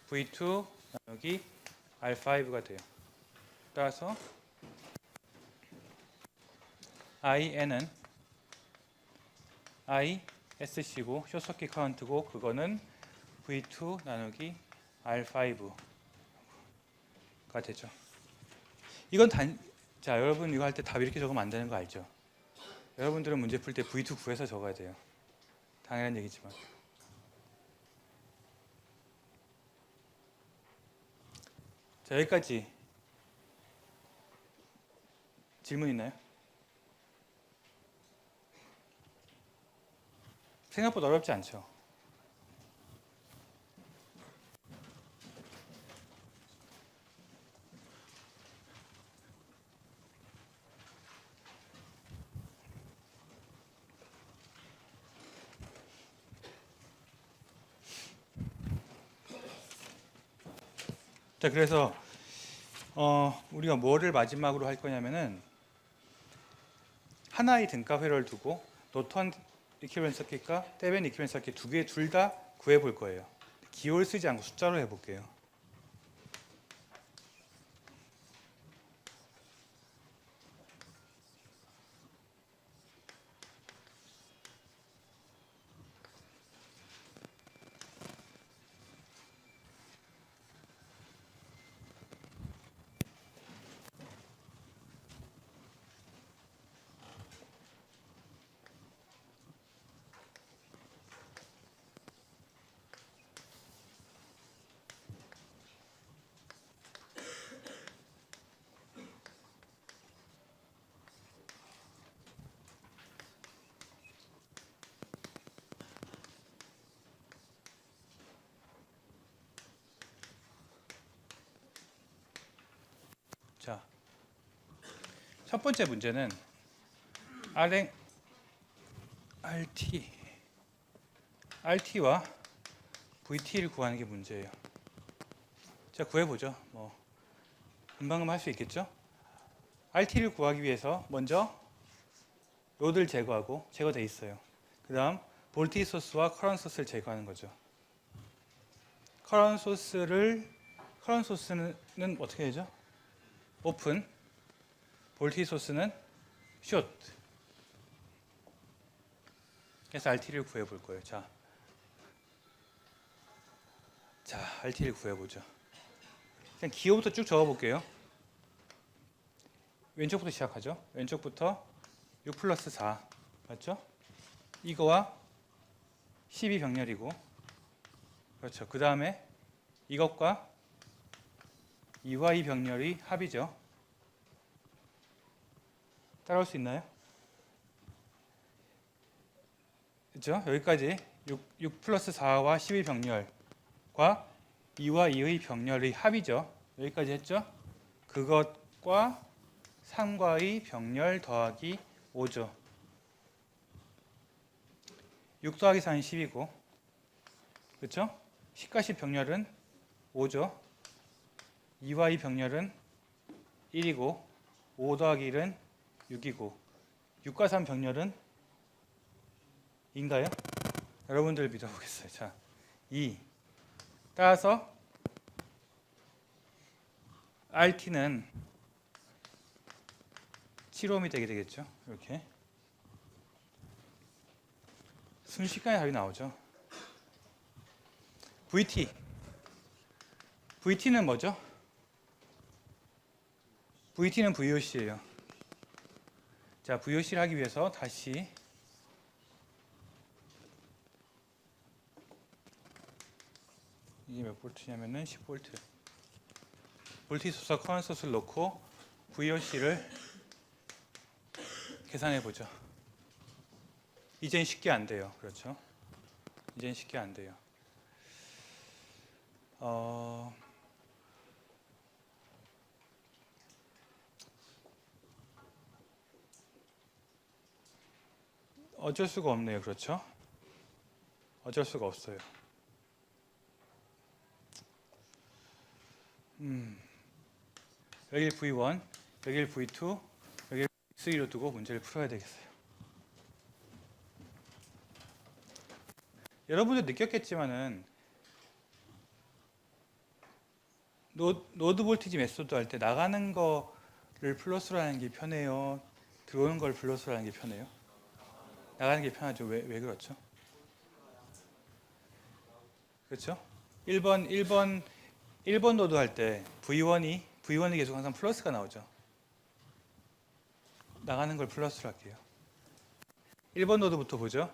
V2 나누기 R5가 돼요. 따라서 IN은 ISC고 숏서킷 카운트고 그거는 V2 나누기 R5가 되죠. 이건 자, 여러분 이거 할 때 답 이렇게 적으면 안 되는 거 알죠? 여러분들은 문제 풀 때 V2 구해서 적어야 돼요. 당연한 얘기지만. 자, 여기까지 질문 있나요? 생각보다 어렵지 않죠? 자, 그래서 우리가 뭐를 마지막으로 할 거냐면은 하나의 등가 회로를 두고 노턴 이퀴밸런스 서킷과 때변 이퀴밸런스 서킷 두 개 둘 다 구해 볼 거예요. 기호를 쓰지 않고 숫자로 해 볼게요. 자, 첫 번째 문제는 RT와 VT를 구하는 게 문제예요. 자, 구해보죠. 뭐 금방 할 수 있겠죠? RT를 구하기 위해서 먼저 로드를 제거하고 제거돼 있어요. 그 다음 볼티지 소스와 커런트 소스를 제거하는 거죠. 커런트 소스는 어떻게 되죠? 오픈. 볼티지 소스는 숏. 그래서 RT를 구해볼 거예요. 자, RT를 구해보죠. 그냥 기호부터 쭉 적어볼게요. 왼쪽부터 시작하죠. 왼쪽부터 6 플러스 4 맞죠? 이거와 12 병렬이고 그렇죠. 그 다음에 이것과 2와 2 병렬이 합이죠. 따라올 수 있나요? 그렇죠? 여기까지 6 플러스 4와 12 병렬과 2와 2의 병렬의 합이죠. 여기까지 했죠? 그것과 3과의 병렬 더하기 5죠. 6 더하기 4는 10이고 그렇죠? 10과 10 병렬은 5죠. 2와 2 병렬은 1이고 5 더하기 1은 6이고 6과 3 병렬은 2인가요? 여러분들 믿어보겠어요. 자, 2 따라서 RT는 7ohm이 되게 되겠죠. 이렇게 순식간에 답이 나오죠. VT는 뭐죠? VT는 VOC예요. 자, VOC를 하기 위해서 다시 이게 몇 볼트냐면은 10볼트. 볼트 소스와 커런트 소스를 넣고 VOC를 계산해 보죠. 이젠 쉽게 안 돼요. 그렇죠? 이젠 쉽게 안 돼요. 어쩔 수가 없네요. 그렇죠? 어쩔 수가 없어요. 여기 V1, 여기 V2, 여기 V3로 두고 문제를 풀어야 되겠어요. 여러분도 느꼈겠지만은 노드 볼티지 메소드 할 때 나가는 거를 플러스로 하는 게 편해요? 들어오는 걸 플러스로 하는 게 편해요? 나가는 게 편하죠. 왜 그렇죠? 그렇죠? 1번 노드 할 때 V1이 계속 항상 플러스가 나오죠. 나가는 걸 플러스로 할게요. 1번 노드부터 보죠.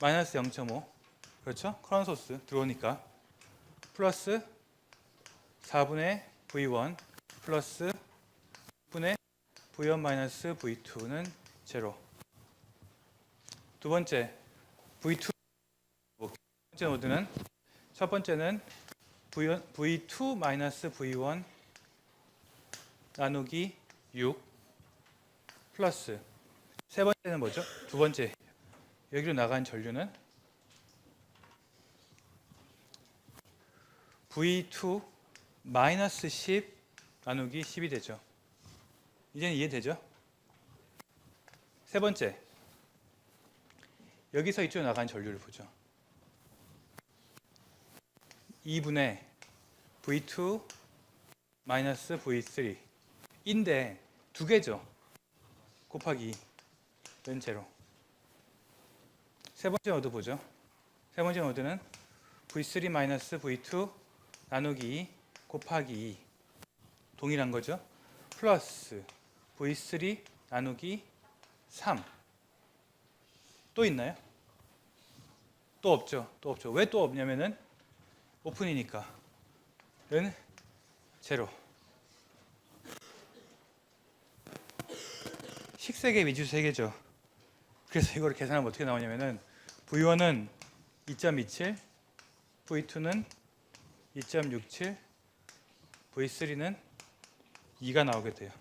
마이너스 0.5 그렇죠? 커런트 소스 들어오니까 플러스 4분의 V1 플러스 6분의 V1 마이너스 V2는 제로. 두 번째 V2 첫 번째 노드는 첫 번째는 V2 마이너스 V1 나누기 6 플러스 세 번째는 뭐죠? 두 번째 여기로 나간 전류는 V2 마이너스 10 나누기 10이 되죠. 이제는 이해되죠? 세 번째 여기서 이쪽으로 나간 전류를 보죠. 2분의 V2 마이너스 V3 인데 두 개죠. 곱하기 2는 제로. 세 번째 노드 보죠. 세 번째 노드는 V3 마이너스 V2 나누기 2 곱하기 2 동일한 거죠. 플러스 V3 나누기 3 또 있나요? 또 없죠. 왜 또 없냐면은 오픈이니까 는 제로. 식세계 미주 세계죠. 그래서 이거를 계산하면 어떻게 나오냐면은 V1은 2.27 V2는 2.67 V3는 2가 나오게 돼요.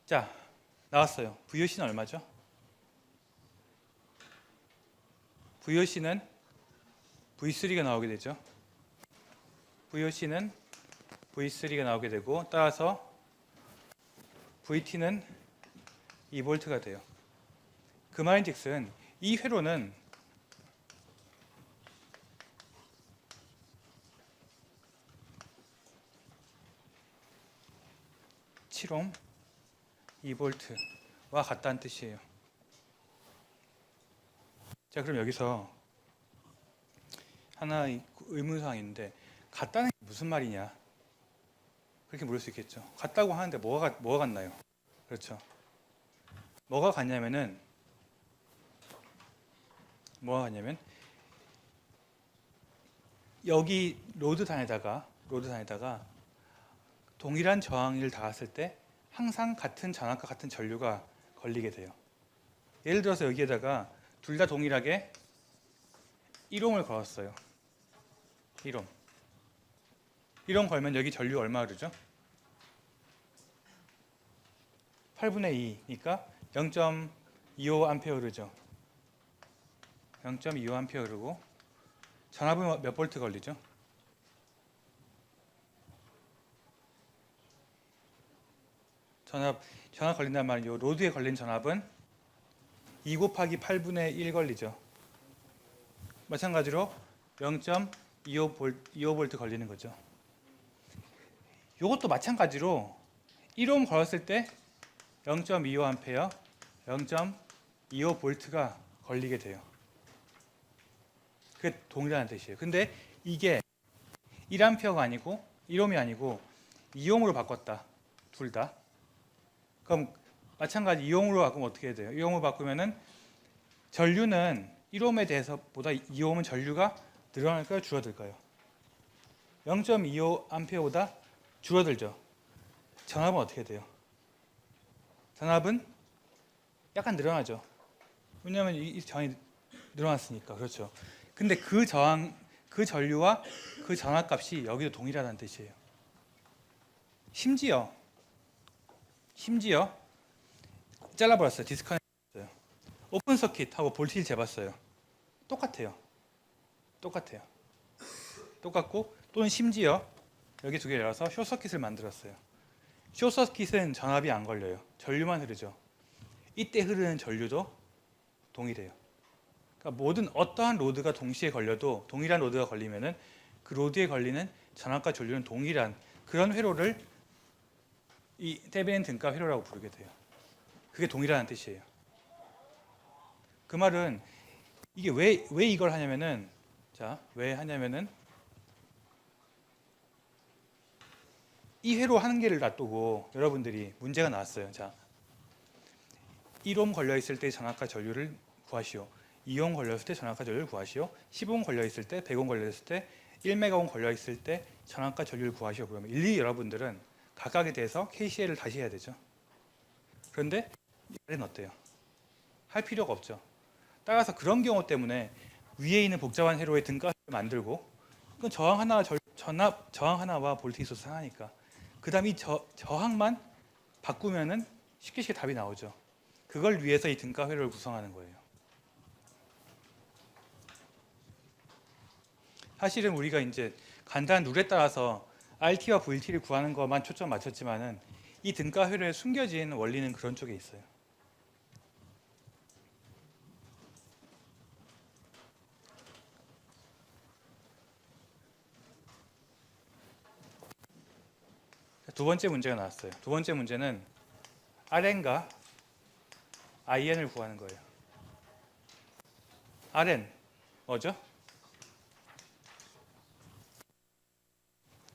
자, 나왔어요. VOC는 얼마죠? VOC는 V3가 나오게 되죠. VOC는 V3가 나오게 되고 따라서 VT는 2V가 돼요. 그 말인즉슨 이 회로는 (7옴) 2V와 같다는 뜻이에요. 자, 그럼 여기서 하나 의문사항인데 같다는 게 무슨 말이냐? 그렇게 물을 수 있겠죠. 같다고 하는데 뭐가 같나요? 그렇죠. 뭐가 같냐면 여기 로드 단에다가 동일한 저항을 닿았을 때 항상 같은 전압과 같은 전류가 걸리게 돼요. 예를 들어서 여기에다가 둘 다 동일하게 1옴을 걸었어요. 1옴 걸면 여기 전류 얼마 흐르죠? 8분의 2니까 0.25A 흐르죠. 0.25A 흐르고 전압은 몇 볼트 걸리죠? 전압 걸린단 말이에요. 로드에 걸린 전압은 2 곱하기 8분의 1 걸리죠. 마찬가지로 0.25V 걸리는 거죠. 이것도 마찬가지로 1옴 걸었을 때 0.25A, 0.25V가 걸리게 돼요. 그게 동일하다는 뜻이에요. 근데 이게 1A가 아니고 1옴이 아니고 2옴으로 바꿨다. 둘 다. 그럼 마찬가지 2옴으로 바꾸면 어떻게 해야 돼요? 2옴으로 바꾸면은 전류는 1옴에 대해서 보다 2옴은 전류가 늘어날까요? 줄어들까요? 0.25A보다 줄어들죠. 전압은 어떻게 돼요? 전압은 약간 늘어나죠. 왜냐하면 이 저항이 늘어났으니까. 그렇죠. 근데 그 저항, 그 전류와 그 전압값이 여기도 동일하다는 뜻이에요. 심지어 잘라버렸어요. 디스커넥트 했어요. 오픈 서킷하고 볼티지를 재봤어요. 똑같아요. 똑같고 또는 심지어 여기 두 개를 열어서 숏서킷을 만들었어요. 숏서킷은 전압이 안 걸려요. 전류만 흐르죠. 이때 흐르는 전류도 동일해요. 그러니까 모든 어떠한 로드가 동시에 걸려도 동일한 로드가 걸리면은 그 로드에 걸리는 전압과 전류는 동일한 그런 회로를 이 테베닌 등가 회로라고 부르게 돼요. 그게 동일하다는 뜻이에요. 그 말은 이게 왜 이걸 하냐면은 왜 하냐면은 이 회로 하는 개를 놔두고 여러분들이 문제가 나왔어요. 1옴 걸려 있을 때 전압과 전류를 구하시오. 2옴 걸려 있을 때 전압과 전류를 구하시오. 10옴 걸려 있을 때, 100옴 걸려 있을 때, 1메가옴 걸려 있을 때 전압과 전류를 구하시오. 그러면 일일이 여러분들은 각각에 대해서 KCL을 다시 해야 되죠. 그런데 얘는 어때요? 할 필요가 없죠. 따라서 그런 경우 때문에 위에 있는 복잡한 회로의 등가를 만들고 그건 저항 하나와 볼티지 소스 하나니까 그 다음 이 저항만 바꾸면은 쉽게 답이 나오죠. 그걸 위해서 이 등가 회로를 구성하는 거예요. 사실은 우리가 이제 간단한 룰에 따라서 RT와 VT를 구하는 것만 초점 맞췄지만은 이 등가 회로에 숨겨진 원리는 그런 쪽에 있어요. 두 번째 문제가 나왔어요. 두 번째 문제는 RN과 IN을 구하는 거예요. RN 뭐죠?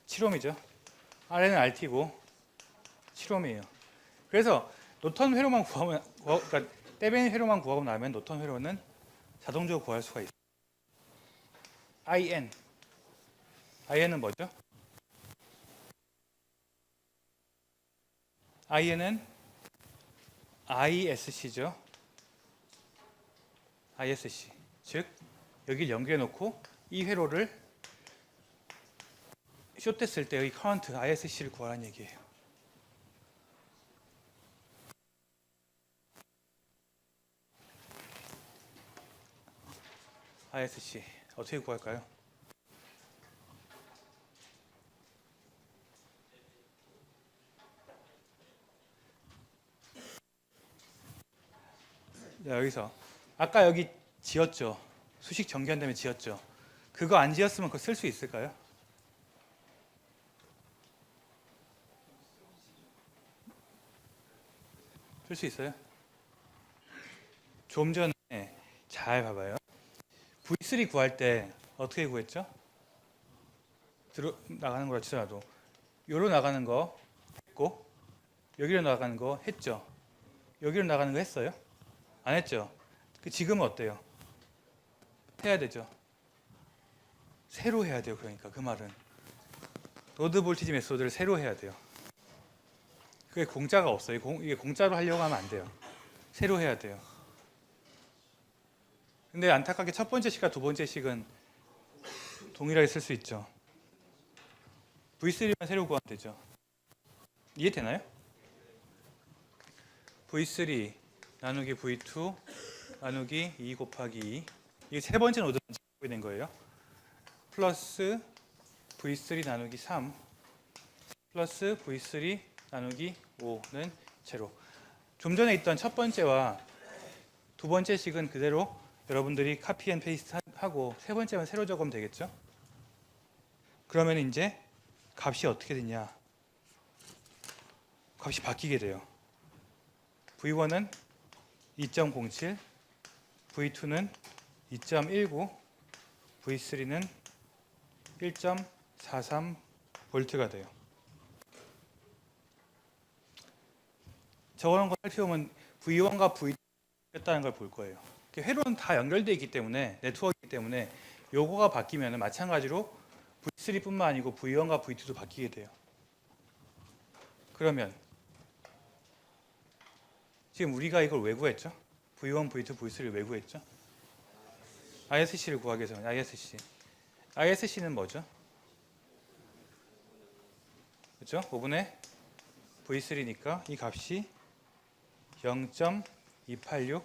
7옴이죠. RN은 RT고 7옴이에요. 그래서 노턴 회로만 그러니까 테베닌 회로만 구하고 나면 노턴 회로는 자동적으로 구할 수가 있어요. IN은 뭐죠? IN은 ISC죠. ISC. 즉 여기를 연결해 놓고 이 회로를 숏됐을 때의 커런트 ISC를 구하라는 얘기예요. ISC 어떻게 구할까요? 자, 여기서 아까 여기 지었죠. 수식 전개한 다음에 지었죠. 그거 안 지었으면 그거 쓸 수 있을까요? 쓸 수 있어요? 좀 전에 잘 봐봐요. V3 구할 때 어떻게 구했죠? 나가는 거라 치더라도 여기로 나가는 거 했고 여기로 나가는 거 했죠. 여기로 나가는 거 했어요? 안 했죠. 지금은 어때요? 해야 되죠. 새로 해야 돼요. 그러니까 그 말은 로드 볼티지 메소드를 새로 해야 돼요. 그게 공짜가 없어요. 이게 공짜로 하려고 하면 안 돼요. 새로 해야 돼요. 근데 안타깝게 첫 번째 식과 두 번째 식은 동일하게 쓸 수 있죠. V3만 새로 구하면 되죠. 이해되나요? V3 나누기 V2 나누기 2 곱하기 2 이게 세 번째 노드만 찍게 된 거예요. 플러스 V3 나누기 3 플러스 V3 나누기 5는 제로. 좀 전에 있던 첫 번째와 두 번째 식은 그대로 여러분들이 카피 앤 페이스트 하고 세 번째만 새로 적으면 되겠죠? 그러면 이제 값이 어떻게 되냐? 값이 바뀌게 돼요. V1은 2.07, V2는 2.19, V3는 1.43 볼트가 돼요. 저런 걸 살펴보면 V1과 V2가 바뀌었다는 걸 볼 거예요. 회로는 다 연결되어 있기 때문에, 네트워크이기 때문에 요거가 바뀌면 마찬가지로 V3뿐만 아니고 V1과 V2도 바뀌게 돼요. 그러면 지금 우리가 이걸 왜 구했죠? V1, V2, V3를 왜 구했죠? ISC를 구하기 위해서. ISC는 뭐죠? 그렇죠? 5분의 V3니까 이 값이 0.286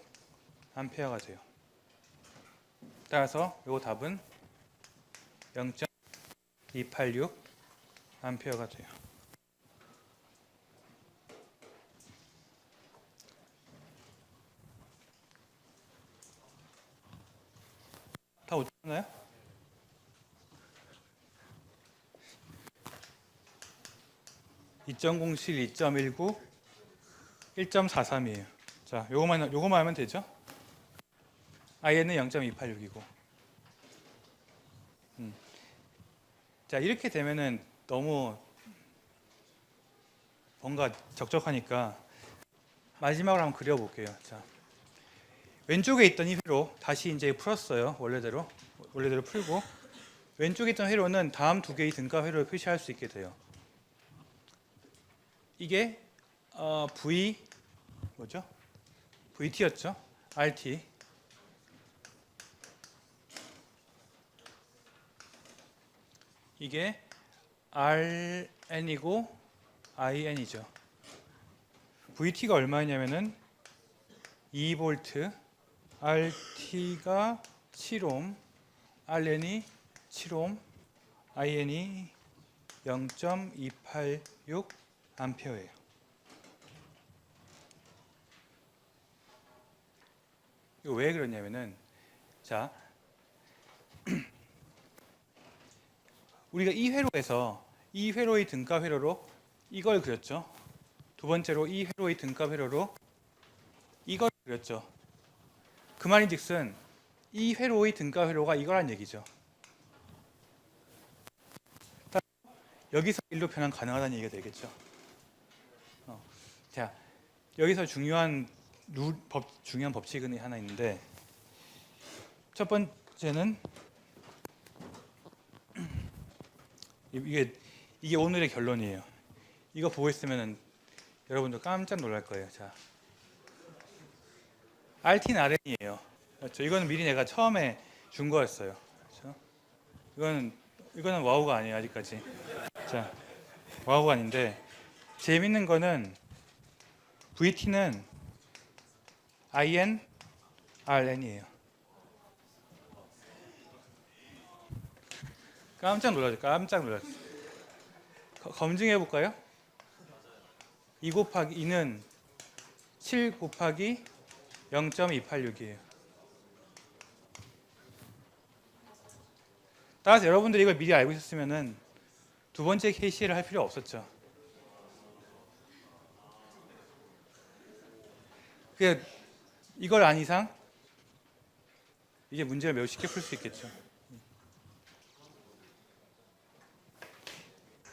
암페어가 돼요. 따라서 요 답은 0.286 암페어가 돼요. 다 오셨나요? (2.07) 2.19 1.43이에요. 자, 요거만 하면 되죠? IN은 0.286이고. 자, 이렇게 되면은 너무 뭔가 적적하니까 마지막으로 한번 그려볼게요. 자, 왼쪽에 있던 이 회로 다시 이제 풀었어요. 원래대로 풀고 왼쪽에 있던 회로는 다음 두 개의 등가 회로를 표시할 수 있게 돼요. 이게 V 뭐죠? VT였죠? RT. 이게 RN이고 IN이죠. VT가 얼마냐면은 2V, RT가 7옴, RN이 7옴, IN이 0.286 암페어예요. 이거 왜 그러냐면은, 자, 우리가 이 회로에서 이 회로의 등가 회로로 이걸 그렸죠. 두 번째로 이 회로의 등가 회로로 이걸 그렸죠. 그 말인즉슨 이 회로의 등가 회로가 이거란 얘기죠. 여기서 일로 변환 가능하다는 얘기가 되겠죠. 자, 여기서 중요한 법칙은 하나 있는데, 첫 번째는 이게 오늘의 결론이에요. 이거 보고 있으면 여러분도 깜짝 놀랄 거예요. 자, RT는 RN이에요. 그렇죠? 이거는 미리 내가 처음에 준 거였어요. 그렇죠? 이거는 와우가 아니에요, 아직까지. 자, 와우가 아닌데, 재밌는 거는 VT는 IN, RN이에요. 깜짝 놀랐죠. 검증해 볼까요? 2 곱하기 2는 7 곱하기 0.286이에요. 따라서 여러분들이 이걸 미리 알고 있었으면은 두 번째 KCL을 할 필요 없었죠. 이걸 안 이상 이게 문제를 매우 쉽게 풀 수 있겠죠.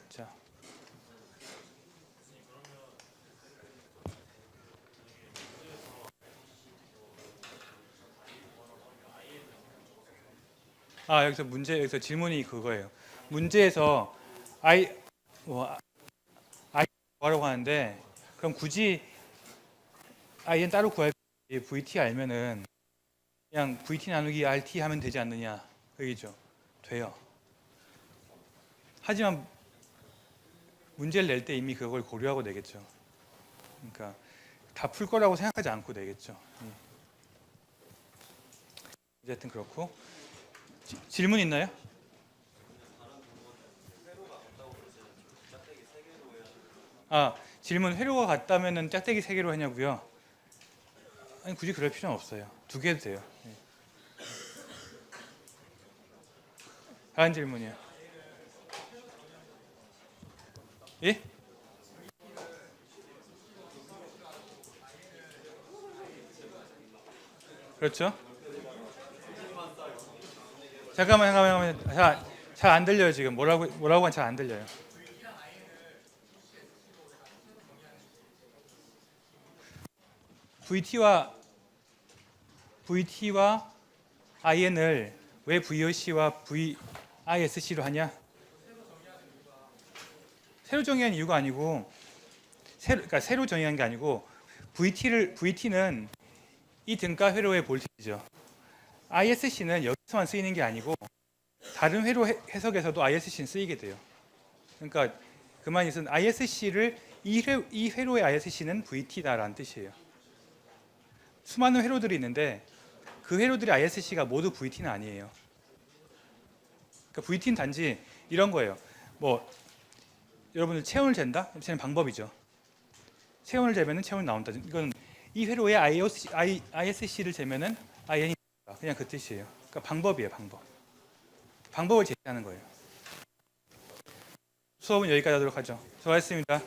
자, 여기서 질문이 그거예요. 문제에서 I 구하라고 하는데, 그럼 굳이 IN 따로 구할 VT 알면은 그냥 VT 나누기 RT 하면 되지 않느냐, 그 얘기죠. 돼요. 하지만 문제를 낼 때 이미 그걸 고려하고 내겠죠. 그러니까 다 풀 거라고 생각하지 않고 내겠죠. 어쨌든 그렇고, 질문 있나요? 질문 회로가 같다면은 짝대기 3개로 하냐고요? 아니, 굳이 그럴 필요는 없어요. 2개 해도 돼요. 다른 질문이요. 예? 그렇죠? 잠깐만. 잘 안 들려요 지금. 뭐라고 잘 안 들려요. VT와 IN을 왜 VOC와 VISC로 하냐? 새로 정의한 이유가 아니고 그러니까 새로 정의한 게 아니고 VT는 이 등가 회로의 볼티지죠. ISC는 여기서만 쓰이는 게 아니고 다른 회로 해석에서도 ISC는 쓰이게 돼요. 그러니까 그 말은 ISC를 이 회로의 ISC는 VT다라는 뜻이에요. 수많은 회로들이 있는데 그 회로들의 ISC가 모두 VT는 아니에요. 그러니까 VT는 단지 이런 거예요. 뭐 여러분들 체온을 잰다? 재는 방법이죠. 체온을 재면은 체온이 나온다. 이건 이 회로의 ISC를 재면은 IN이 나온다. 그냥 그 뜻이에요. 그러니까 방법이에요, 방법. 방법을 제시하는 거예요. 수업은 여기까지 하도록 하죠. 수고하셨습니다.